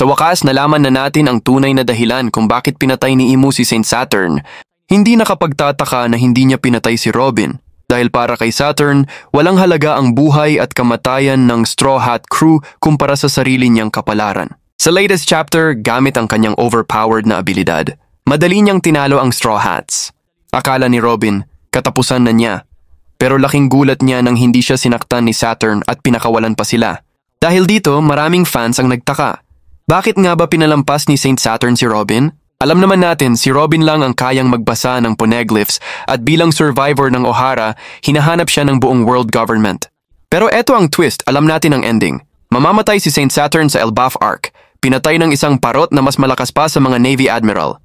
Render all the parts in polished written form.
Sa wakas, nalaman na natin ang tunay na dahilan kung bakit pinatay ni Imu si Saint Saturn. Hindi nakapagtataka na hindi niya pinatay si Robin. Dahil para kay Saturn, walang halaga ang buhay at kamatayan ng Straw Hat Crew kumpara sa sarili niyang kapalaran. Sa latest chapter, gamit ang kanyang overpowered na abilidad, madali niyang tinalo ang Straw Hats. Akala ni Robin, katapusan na niya. Pero laking gulat niya nang hindi siya sinaktan ni Saturn at pinakawalan pa sila. Dahil dito, maraming fans ang nagtaka. Bakit nga ba pinalampas ni Saint Saturn si Robin? Alam naman natin, si Robin lang ang kayang magbasa ng poneglyphs at bilang survivor ng Ohara, hinahanap siya ng buong world government. Pero eto ang twist, alam natin ang ending. Mamamatay si Saint Saturn sa Elbaf Arc, pinatay ng isang parot na mas malakas pa sa mga Navy Admiral.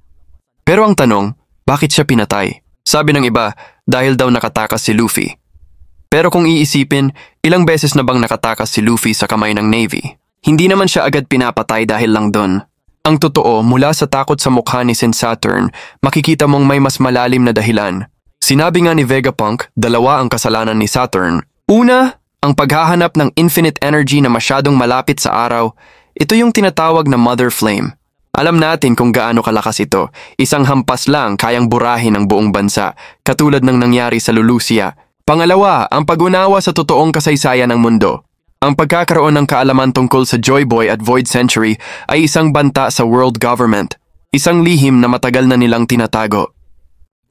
Pero ang tanong, bakit siya pinatay? Sabi ng iba, dahil daw nakatakas si Luffy. Pero kung iisipin, ilang beses na bang nakatakas si Luffy sa kamay ng Navy? Hindi naman siya agad pinapatay dahil lang doon. Ang totoo, mula sa takot sa mukha ni Saint Saturn, makikita mong may mas malalim na dahilan. Sinabi nga ni Vegapunk, dalawa ang kasalanan ni Saturn. Una, ang paghahanap ng infinite energy na masyadong malapit sa araw. Ito yung tinatawag na Mother Flame. Alam natin kung gaano kalakas ito. Isang hampas lang kayang burahin ang buong bansa, katulad ng nangyari sa Lulusia. Pangalawa, ang pag-unawa sa totoong kasaysayan ng mundo. Ang pagkakaroon ng kaalaman tungkol sa Joy Boy at Void Century ay isang banta sa world government, isang lihim na matagal na nilang tinatago.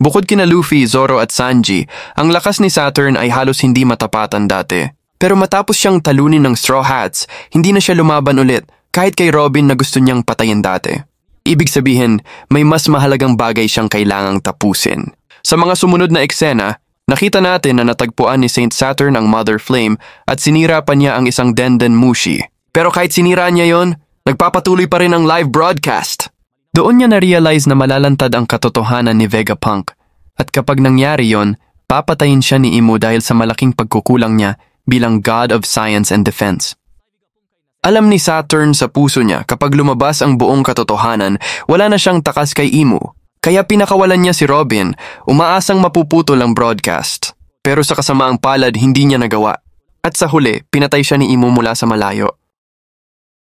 Bukod kina Luffy, Zoro at Sanji, ang lakas ni Saturn ay halos hindi matapatan dati. Pero matapos siyang talunin ng Straw Hats, hindi na siya lumaban ulit kahit kay Robin na gusto niyang patayin dati. Ibig sabihin, may mas mahalagang bagay siyang kailangang tapusin. Sa mga sumunod na eksena, nakita natin na natagpuan ni Saint Saturn ang Mother Flame at sinira pa niya ang isang Denden Mushi. Pero kahit sinira niya yon, nagpapatuloy pa rin ang live broadcast. Doon niya na-realize na malalantad ang katotohanan ni Vegapunk. At kapag nangyari yon, papatayin siya ni Imu dahil sa malaking pagkukulang niya bilang God of Science and Defense. Alam ni Saturn sa puso niya kapag lumabas ang buong katotohanan, wala na siyang takas kay Imu. Kaya pinakawalan niya si Robin, umaasang mapuputol ang broadcast. Pero sa kasamaang palad, hindi niya nagawa. At sa huli, pinatay siya ni Imu mula sa malayo.